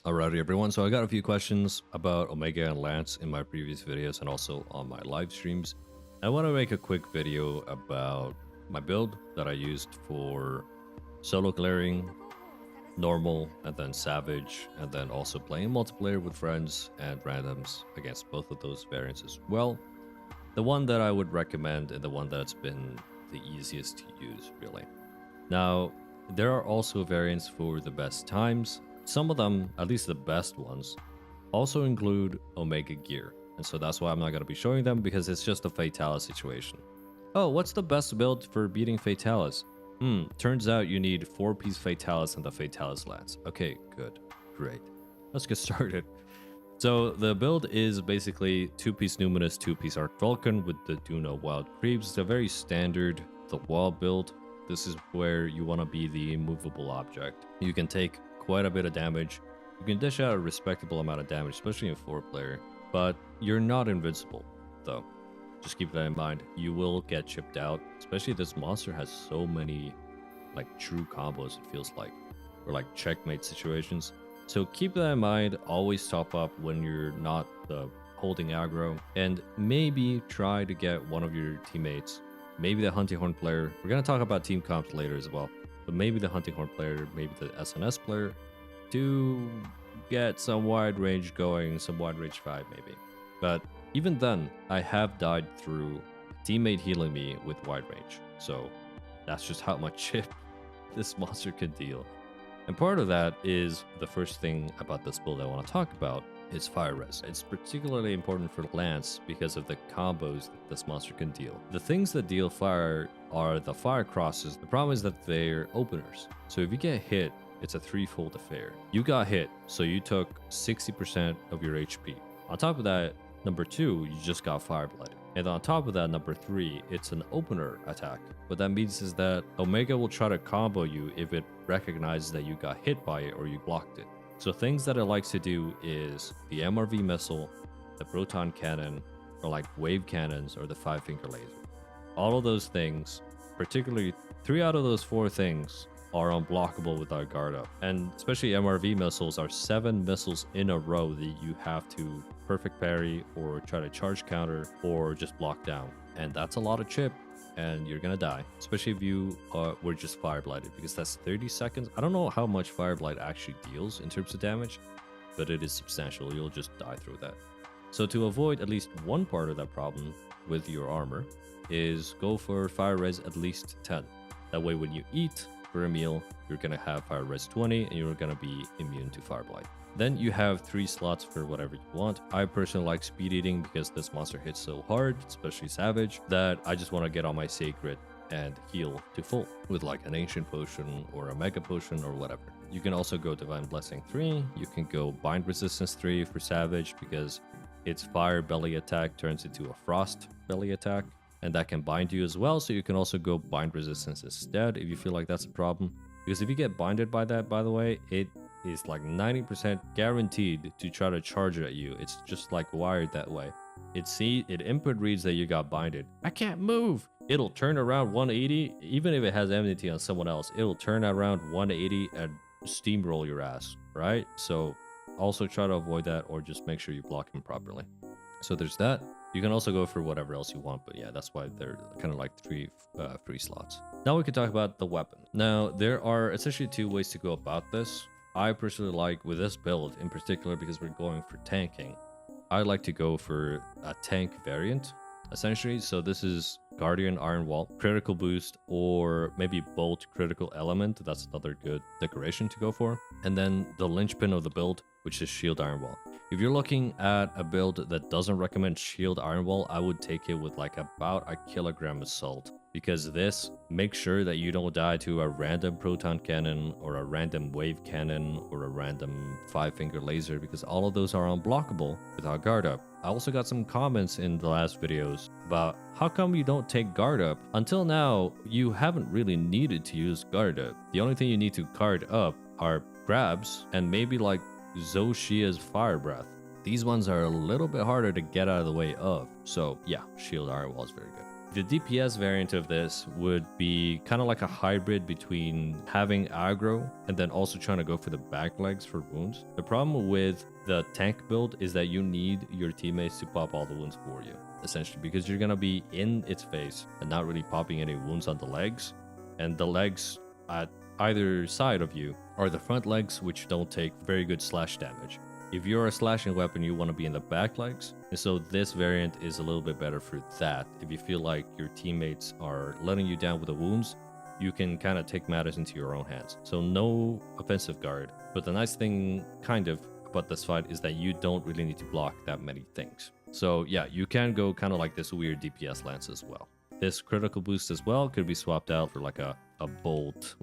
Alrighty everyone, so I got a few questions about Omega and Lance in my previous videos and also on my live streams. I want to make a quick video about my build that I used for solo clearing, normal, and then savage, and then also playing multiplayer with friends and randoms against both of those variants as well. The one that I would recommend and the one that's been the easiest to use, really. Now, there are also variants for the best times. Some of them, at least the best ones, also include Omega gear. And so that's why I'm not going to be showing them, because it's just a Fatalis situation. Oh, what's the best build for beating Fatalis? Turns out you need 4-piece Fatalis and the Fatalis Lance. Okay, good. Great. Let's get started. So the build is basically 2-piece Numinous, 2-piece Arc Vulcan with the Duna Wild Creeps. It's a very standard the wall build. This is where you want to be the immovable object. You can take quite a bit of damage. You can dish out a respectable amount of damage, especially in 4-player, but you're not invincible, though. Just keep that in mind. You will get chipped out, especially this monster has so many like true combos, it feels like, or like checkmate situations. So keep that in mind. Always top up when you're not holding aggro, and maybe try to get one of your teammates, maybe the Hunting Horn player. We're going to talk about team comps later as well, but maybe the Hunting Horn player, maybe the SNS player, to get some wide range going, some wide range 5 maybe. But even then, I have died through a teammate healing me with wide range. So that's just how much chip this monster can deal. And part of that is the first thing about this build I want to talk about is fire res. It's particularly important for Lance because of the combos that this monster can deal. The things that deal fire are the fire crosses. The problem is that they're openers. So if you get hit, it's a threefold affair. You got hit, so you took 60% of your HP. On top of that, number 2, you just got fire blooded. And on top of that, number 3, it's an opener attack. What that means is that Omega will try to combo you if it recognizes that you got hit by it or you blocked it. So things that it likes to do is the MRV missile, the proton cannon, or like wave cannons, or the 5-finger laser. All of those things, particularly 3 out of those 4 things, are unblockable with our guard up. And especially MRV missiles are 7 missiles in a row that you have to perfect parry or try to charge counter or just block down. And that's a lot of chip, and you're gonna die, especially if you were just fire blighted, because that's 30 seconds. I don't know how much fire blight actually deals in terms of damage, but it is substantial. You'll just die through that. So to avoid at least one part of that problem with your armor is go for fire res at least 10. That way when you eat for a meal, you're gonna have fire res 20 and you're gonna be immune to fire blight. Then you have 3 slots for whatever you want. I personally like speed eating because this monster hits so hard, especially savage, that I just want to get on my sacred and heal to full with like an ancient potion or a mega potion or whatever. You can also go divine blessing 3. You can go bind resistance 3 for savage because its fire belly attack turns into a frost belly attack, and that can bind you as well. So you can also go bind resistance instead if you feel like that's a problem, because if you get binded by that, by the way, it is like 90% guaranteed to try to charge at you. It's just like wired that way. It input reads that you got binded. I can't move. It'll turn around 180, even if it has enmity on someone else. It'll turn around 180 and steamroll your ass, right? So also try to avoid that, or just make sure you block him properly. So there's that. You can also go for whatever else you want, but yeah, that's why they're kind of like 3 free slots. Now we can talk about the weapon. Now there are essentially 2 ways to go about this. I personally like, with this build in particular, because we're going for tanking, I like to go for a tank variant, essentially. So this is Guardian Iron Wall, critical boost, or maybe Bolt critical element. That's another good decoration to go for. And then the linchpin of the build, which is Shield Iron Wall. If you're looking at a build that doesn't recommend Shield Iron Wall, I would take it with like about a kilogram assault, because this makes sure that you don't die to a random proton cannon or a random wave cannon or a random 5-finger laser, because all of those are unblockable without guard up. I also got some comments in the last videos about how come you don't take guard up. Until now, you haven't really needed to use guard up. The only thing you need to guard up are grabs and maybe like Zoshia's Fire Breath. These ones are a little bit harder to get out of the way of. So yeah, Shield Iron Wall is very good. The DPS variant of this would be kind of like a hybrid between having aggro and then also trying to go for the back legs for wounds. The problem with the tank build is that you need your teammates to pop all the wounds for you, essentially, because you're going to be in its face and not really popping any wounds on the legs. And the legs at either side of you are the front legs, which don't take very good slash damage. If you're a slashing weapon, you want to be in the back legs. And so this variant is a little bit better for that. If you feel like your teammates are letting you down with the wounds, you can kind of take matters into your own hands. So no offensive guard. But the nice thing kind of about this fight is that you don't really need to block that many things. So yeah, you can go kind of like this weird DPS lance as well. This critical boost as well could be swapped out for like a bolt,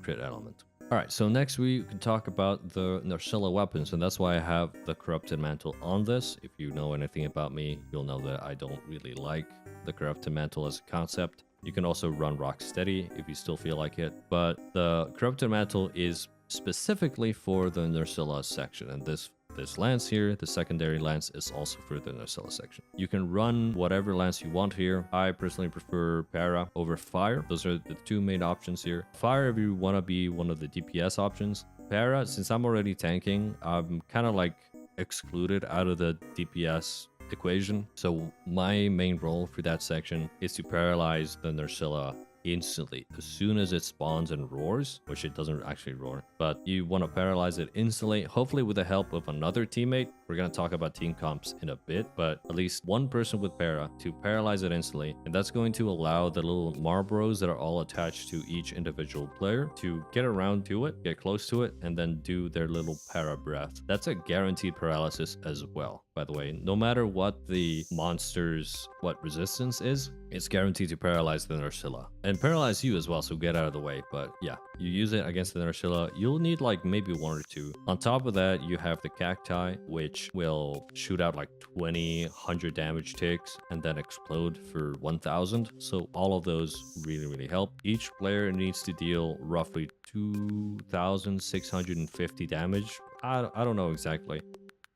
crit element. All right, so next we can talk about the Nerscylla weapons, and that's why I have the Corrupted Mantle on this. If you know anything about me, you'll know that I don't really like the Corrupted Mantle as a concept. You can also run Rock Steady if you still feel like it, but the Corrupted Mantle is specifically for the Nerscylla section, and this lance here, the secondary lance, is also for the Nerscylla section. You can run whatever lance you want here. I personally prefer Para over Fire. Those are the two main options here. Fire if you want to be one of the DPS options. Para, since I'm already tanking, I'm kind of like excluded out of the DPS equation. So my main role for that section is to paralyze the Nerscylla instantly as soon as it spawns and roars, which it doesn't actually roar, but you want to paralyze it instantly, hopefully with the help of another teammate. We're going to talk about team comps in a bit, but at least one person with para to paralyze it instantly, and that's going to allow the little Marlboros that are all attached to each individual player to get around to it, get close to it, and then do their little para breath. That's a guaranteed paralysis as well, by the way. No matter what the monster's resistance is, it's guaranteed to paralyze the Nerscylla and paralyze you as well, so get out of the way. But yeah, you use it against the Nerscylla, you'll need like maybe one or two. On top of that, you have the cacti, which will shoot out like 100 damage ticks and then explode for 1000. So all of those really help. Each player needs to deal roughly 2650 damage. I don't know exactly,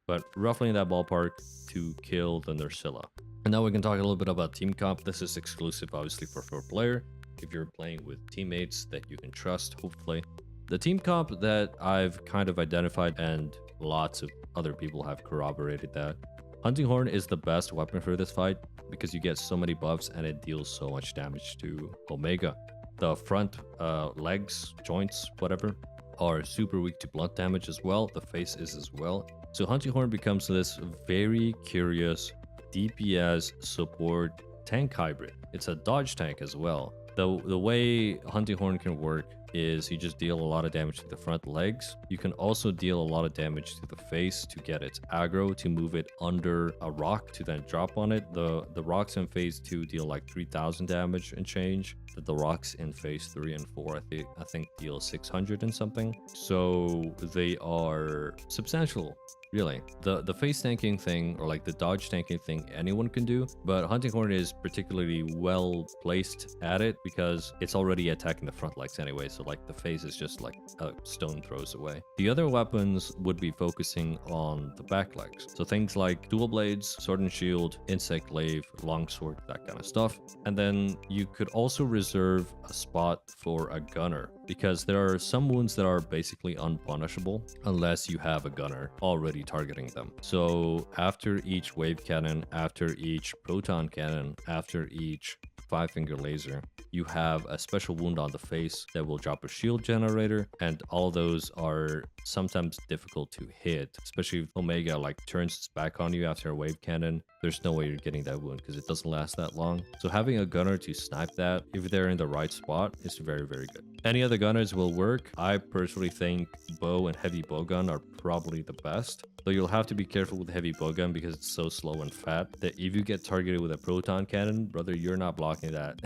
but roughly in that ballpark to kill the Nerscylla. And now we can talk a little bit about team comp. This is exclusive, obviously, for 4-player. If you're playing with teammates that you can trust, hopefully. The team comp that I've kind of identified, and lots of other people have corroborated that, Hunting Horn is the best weapon for this fight because you get so many buffs and it deals so much damage to Omega. The front legs, joints, whatever, are super weak to blunt damage as well. The face is as well. So Hunting Horn becomes this very curious DPS support tank hybrid. It's a dodge tank as well. The way Hunting Horn can work is you just deal a lot of damage to the front legs. You can also deal a lot of damage to the face to get its aggro, to move it under a rock to then drop on it. The rocks in phase 2 deal like 3000 damage and change. The rocks in phase 3 and 4 I think deal 600 and something. So they are substantial. Really, the face tanking thing, or like the dodge tanking thing, anyone can do, but Hunting Horn is particularly well placed at it because it's already attacking the front legs anyway, so like the face is just like a stone throws away. The other weapons would be focusing on the back legs, so things like dual blades, sword and shield, insect glaive, longsword, that kind of stuff. And then you could also reserve a spot for a gunner, because there are some wounds that are basically unpunishable unless you have a gunner already targeting them. So after each wave cannon, after each proton cannon, after each 5-finger laser, you have a special wound on the face that will drop a shield generator, and all those are sometimes difficult to hit, especially if Omega like turns its back on you after a wave cannon. There's no way you're getting that wound because it doesn't last that long. So having a gunner to snipe that, if they're in the right spot, is very good. Any other gunners will work. I personally think bow and heavy bowgun are probably the best, though you'll have to be careful with heavy bowgun because it's so slow and fat that if you get targeted with a proton cannon, brother, you're not blocking that.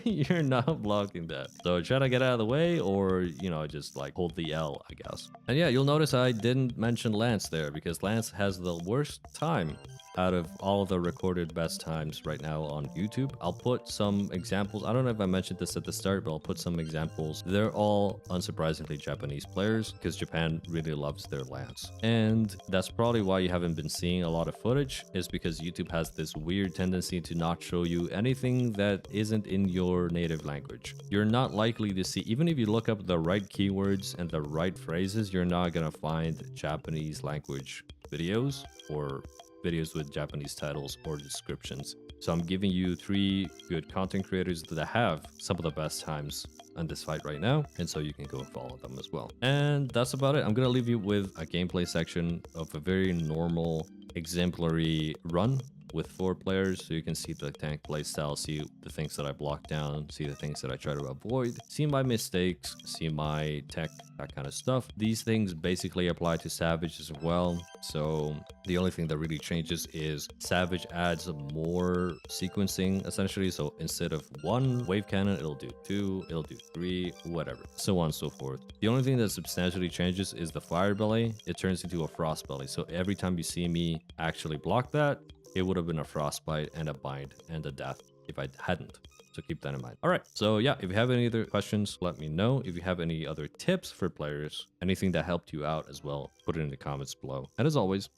You're not blocking that. So try to get out of the way, or just like hold the L, I guess. And yeah, you'll notice I didn't mention Lance there because Lance has the worst time out of all of the recorded best times right now on YouTube. I'll put some examples. I don't know if I mentioned this at the start, but I'll put some examples. They're all unsurprisingly Japanese players because Japan really loves their lands. And that's probably why you haven't been seeing a lot of footage, is because YouTube has this weird tendency to not show you anything that isn't in your native language. You're not likely to see, even if you look up the right keywords and the right phrases, you're not gonna find Japanese language videos or videos with Japanese titles or descriptions. So I'm giving you 3 good content creators that have some of the best times on this fight right now, and so you can go and follow them as well. And that's about it. I'm gonna leave you with a gameplay section of a very normal exemplary run with 4 players, so you can see the tank playstyle, see the things that I block down, see the things that I try to avoid, see my mistakes, see my tech, that kind of stuff. These things basically apply to Savage as well. So the only thing that really changes is Savage adds more sequencing essentially. So instead of 1 wave cannon, it'll do 2, it'll do 3, whatever, so on and so forth. The only thing that substantially changes is the fire belly. It turns into a frost belly. So every time you see me actually block that, it would have been a frostbite and a bind and a death if I hadn't. So keep that in mind. All right. So yeah, if you have any other questions, let me know. If you have any other tips for players, anything that helped you out as well, put it in the comments below. And as always,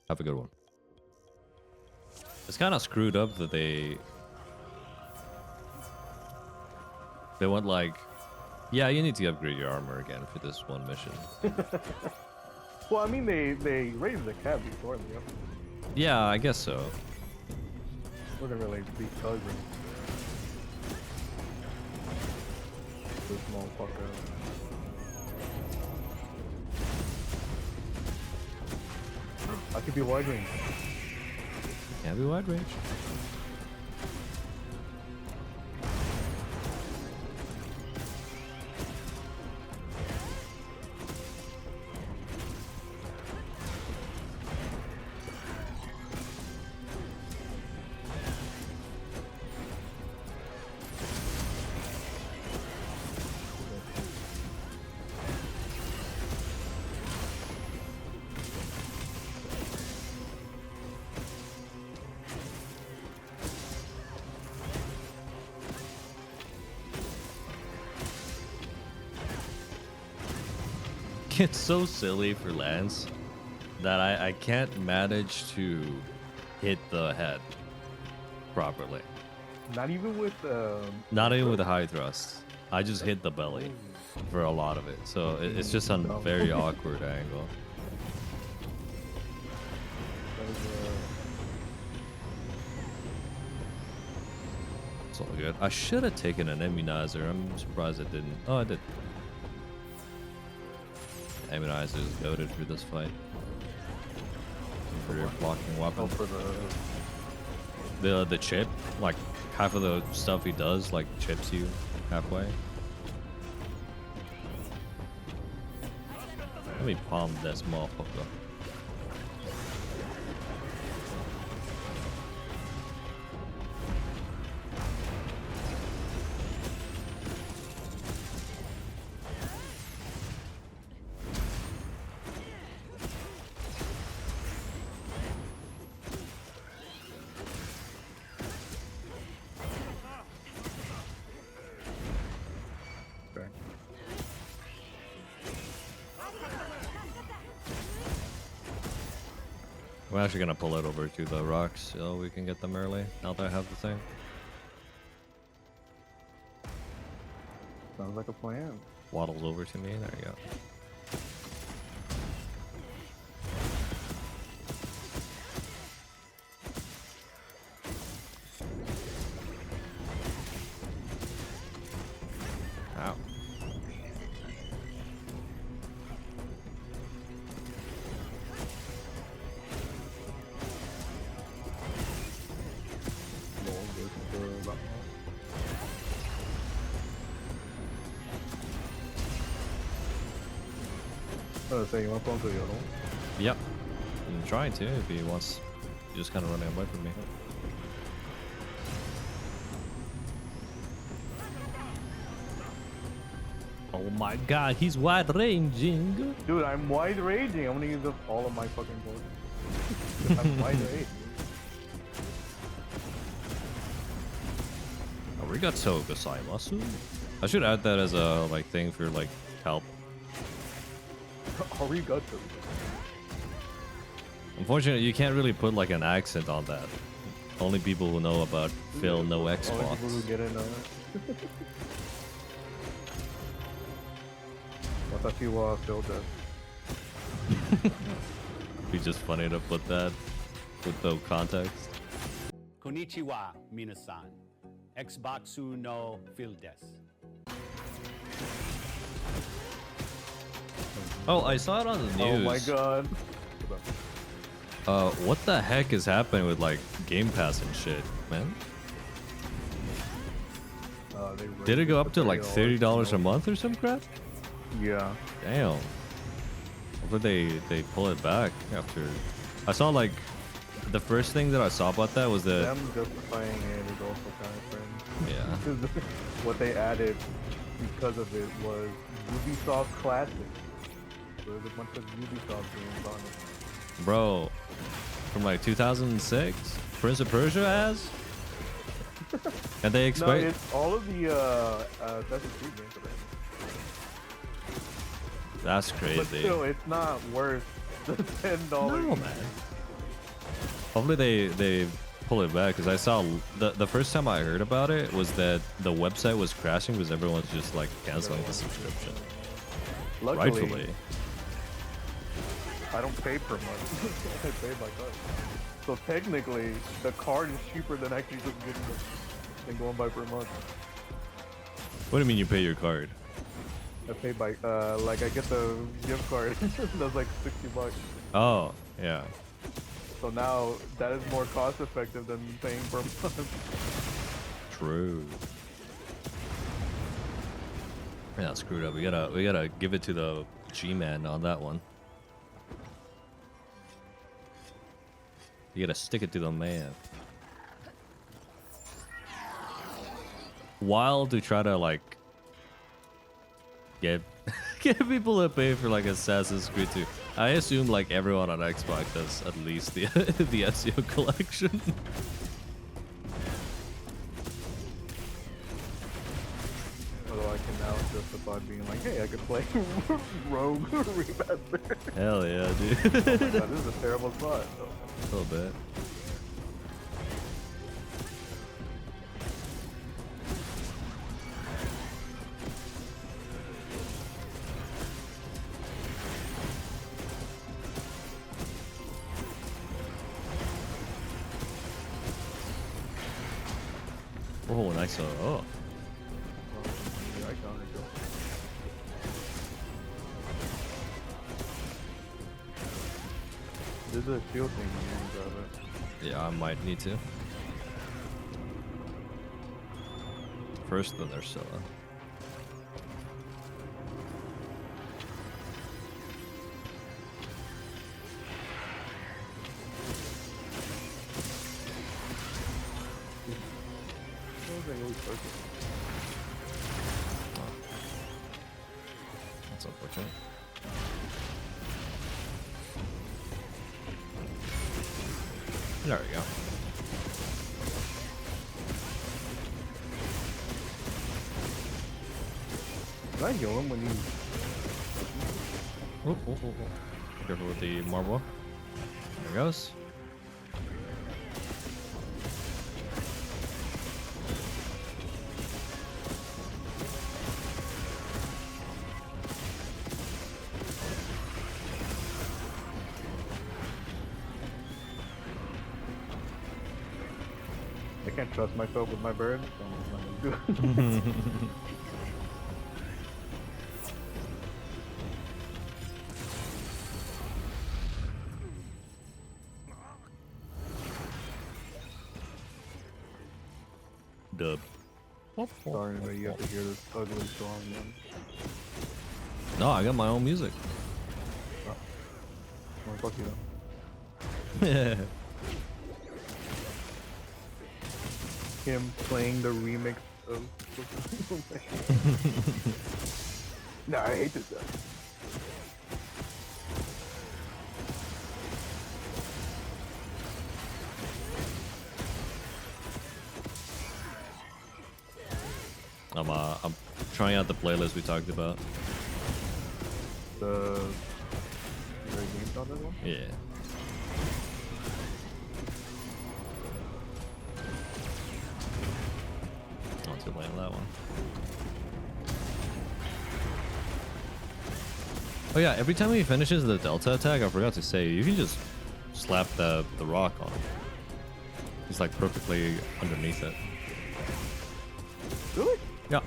have a good one. It's kind of screwed up that they went like, yeah, you need to upgrade your armor again for this one mission. Well, I mean, they raised the cap before the upgrade. Yeah, I guess so. Wouldn't really be cousins. This motherfucker. I could be wide range. Can't be wide range. It's so silly for Lance that I can't manage to hit the head properly. Not even with Not even with a high thrust. I just hit the belly for a lot of it. So it's just on a very awkward angle. It's all good. I should have taken an immunizer. I'm surprised I didn't. Oh, I did. Immunizer is goated for this fight. For your blocking weapon. Oh, for the chip, like half of the stuff he does, like chips you halfway. Let me palm this motherfucker. We're actually gonna pull it over to the rocks so we can get them early, now that I have the thing. Sounds like a plan. Waddles over to me, there you go. Ow. So you want to go to the other one? Yep. I'm trying to if he wants. He's just kind of running away from me. Oh my god, he's wide ranging. Dude, I'm wide ranging. I'm gonna use up all of my fucking board. I'm wide range. Arigato gozaimasu. I should add that as a like thing for like help. Arigato. Unfortunately, you can't really put like an accent on that. Only people who know about Phil know Only people who Xbox. get in on it. Watashi Phil does. Be just funny to put that with no context. Konnichiwa, minasan. Xboxu no Phil des. Oh, I saw it on the news. Oh my god. What the heck is happening with like Game Pass and shit, man? Did it go up to like $30 a month or some crap? Yeah. Damn. Hopefully they pull it back after. I saw like the first thing that I saw about that was that Them justifying it is also kind of cringe. yeah. Because what they added because of it was Ubisoft Classic. So there's a bunch of Ubisoft games on it. Bro, from like 2006, Prince of Persia has, and they No, expect. it's all of the Assassin's Creed games already. That's But crazy. still, it's not worth the $10. No, man. Hopefully they pull it back because I saw the first time I heard about it was that the website was crashing because everyone's just like canceling the subscription. Luckily, Rightfully. I don't pay per month. I pay by card. So technically, the card is cheaper than actually just getting it than going by per month. What do you mean you pay your card? I pay by like I get the gift card. That's like $60. Oh, yeah. So now that is more cost effective than paying per month. True. Yeah, screwed up. We gotta give it to the G-man on that one. You gotta stick it to the man. Wild to try to like get people to pay for like Assassin's Creed 2. I assume like everyone on Xbox does at least the the SEO collection. Although I can now justify being like, hey, I could play Rogue Remaster. Hell yeah, dude. Oh my god, this is a terrible spot. A little bit. Oh, nice. Oh. Yeah, I counted it. There's a shield thing you can grab it. Yeah, I might need to. First, the Nerscylla. That's unfortunate. There we go. Did I heal him when you... Oh, oh, oh, oh. Careful with the marble. There it goes. I can't trust myself with my bird, so I'm just not gonna do it. Dub. Sorry, but you have to hear this ugly song, man. No, I got my own music. Well, fuck you though. Him playing the remix of... Nah, I hate this guy. I'm trying out the playlist we talked about. The games on this one? Yeah. Not too late on that one. Oh yeah, every time he finishes the Delta attack, I forgot to say, you can just slap the rock on him. He's like perfectly underneath it. Really? Yeah.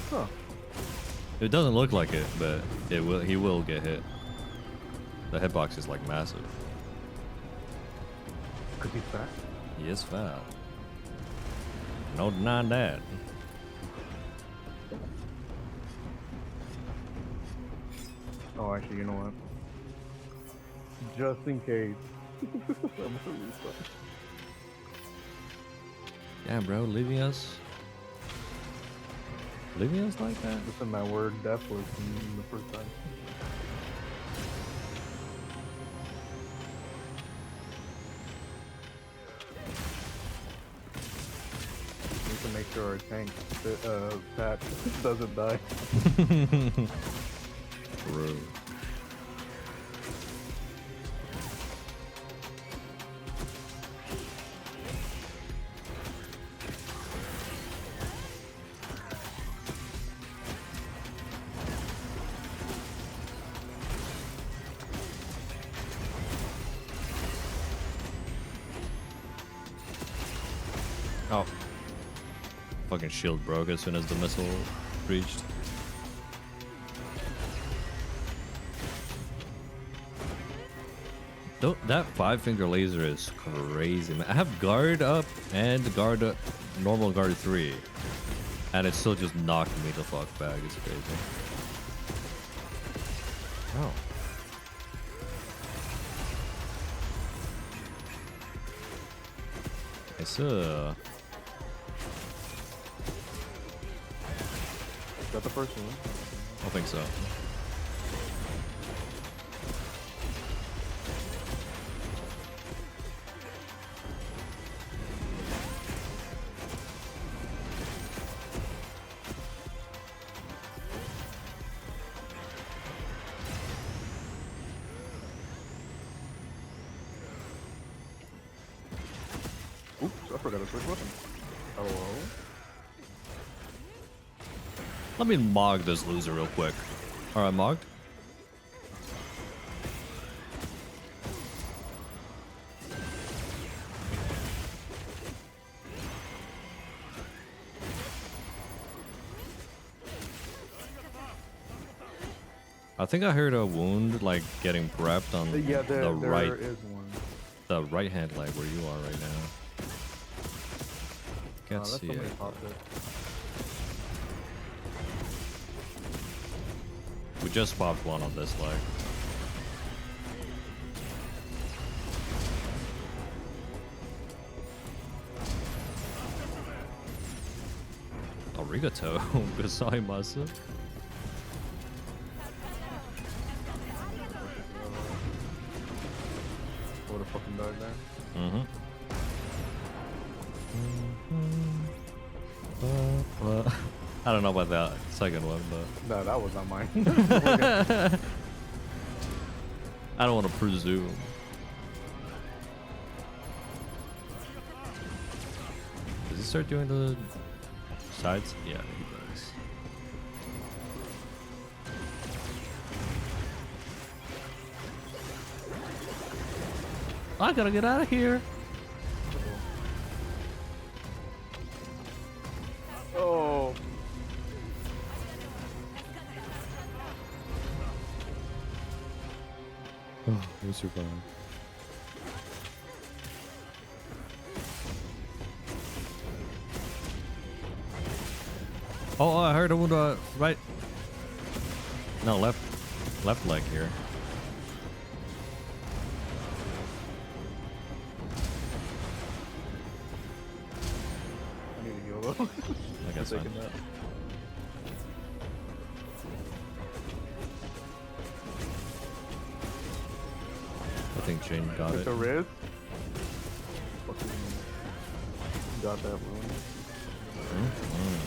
Huh. It doesn't look like it, but he will get hit. The hitbox is like massive. Cause he's fat. He is fat. No denying that. Oh, actually, you know what? Just in case. I'm gonna restart. Damn, bro, leaving us like that? Listen, my word, death was the first time. Need to make sure our tank, Pat, doesn't die. Bro. Oh. Fucking shield broke as soon as the missile reached. That 5-finger laser is crazy, man. I have guard up and normal guard 3. And it still just knocked me the fuck back. It's crazy. Oh. It's Is that the first one? I think so. Oops, I forgot to switch weapons. Hello? Let me mog this loser real quick. Alright, mogged. I think I heard a wound like getting prepped on Yeah, there the right is one. the right hand leg where you are right now. Can't That's see somebody it. popped it. We just popped one on this leg. Arigato, gozaimasu. Would have fucking died there. Mm-hmm. I don't know about that second one, but No, that was not mine. I don't want to presume. Does he start doing the sides? Yeah, he does. I gotta get out of here. Oh. Oh, we survived. Oh, I heard a wound right. No, left leg here. I need to heal though. I guess Taking fine. that. I think Jane got With it. the wrist. Fucking got that wound. Mm-hmm.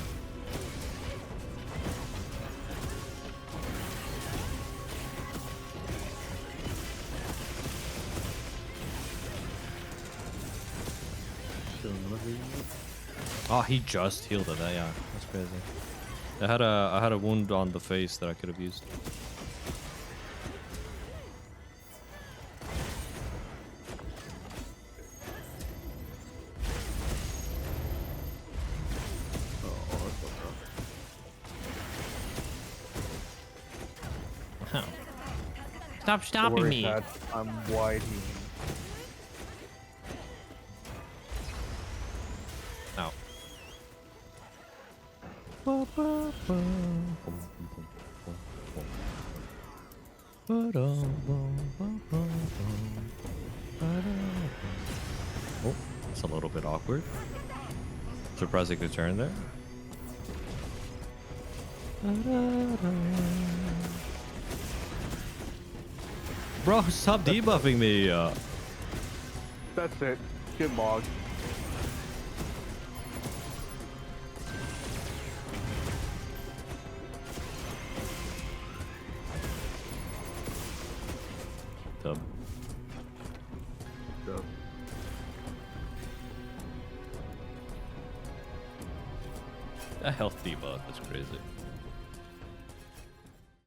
Oh, he just healed it. Yeah, that's crazy. I had a wound on the face that I could have used. Wow. Stop stopping me. Pat, I'm wide healing. Ow. Oh, it's a little bit awkward. Surprising the turn there. Bro, stop debuffing me. That's it. Get mogged. Tub. So, A health debuff is crazy.